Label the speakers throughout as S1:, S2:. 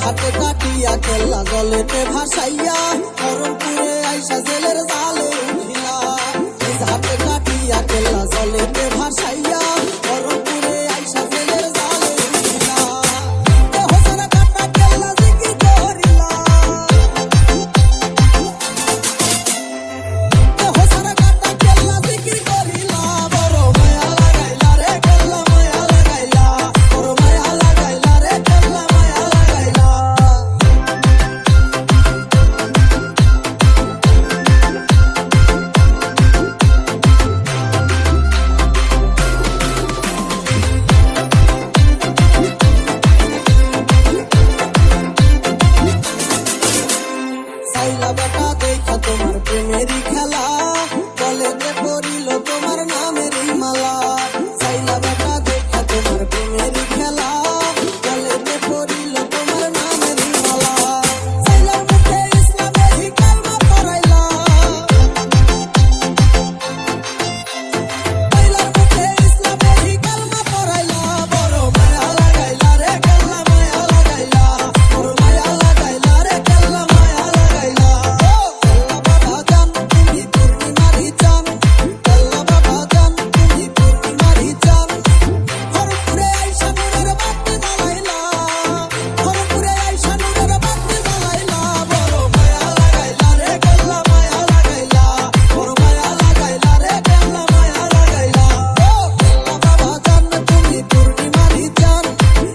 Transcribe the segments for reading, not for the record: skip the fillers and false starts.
S1: হাতে কাটিয়া কেল্লা জলেতে ভাসাইয়া করমপুরে আইসা জেলের জালে উঠিলা। হাতে কাটিয়া কেল্লা জলেতে ভাসাইয়া করমপুরে আইসা জেলের জালে উঠিলা। হোসানা কাটা কেল্লা জিকি করিলা, হোসানা কাটা কেল্লা জিকি করিলা। বড় মায়া লাগাইলা রে কেল্লা মায়া লাগাইলা, বড় মায়া লাগাইলা রে কেল্লা মায়া লাগাইলা। সাইলা বেটা দেখা তোমার প্রেমেরই খেলা, কলেজে পড়িল তোমার নামেরই মালা। সাইলা বেটা দেখা তোমার প্রেমেরই খেলা, কলেজে পড়িল তোমার নামেরই মালা। সাইলার মুখে ইসলামেরই কালমা পড়াইলা, সাইলার মুখে ইসলামেরই কালমা পড়াইলা। বড় মায়া লাগাইলা রে কেল্লা মায়া লাগাইলা, বড় মায়া লাগাইলা রে কেল্লা মায়া লাগাইলা। কেল্লা বাবা জান তুমি পূর্ণিমারি চান, কেল্লা বাবা জান তুমি পূর্ণিমারি চান। খড়গপুরে আইসা নূরের বাতি জ্বালাইলা, খড়গপুরে আইসা নূরের বাতি জ্বালাইলা। বড় মায়া লাগাইলা রে কেল্লা মায়া লাগাইলা, বড় মায়া লাগাইলা রে কেল্লা মায়া লাগাইলা। কেল্লা বাবা জান তুমি পূর্ণিমারি চান,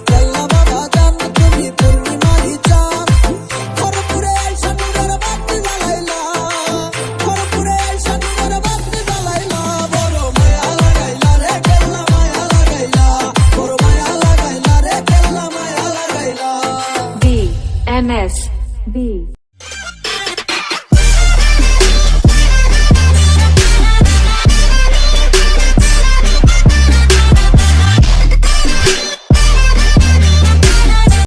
S1: কেল্লা বাবা জান তুমি পূর্ণিমারি চান। খড়গপুরে আইসা নূরের বাতি জ্বালাইলা, খড়গপুরে আইসা নূরের বাতি জ্বালাইলা। বড় মায়া লাগাইলা রে কেল্লা মায়া লাগাইলা, বড় মায়া লাগাইলা রে কেল্লা মায়া লাগাইলা।
S2: BMS B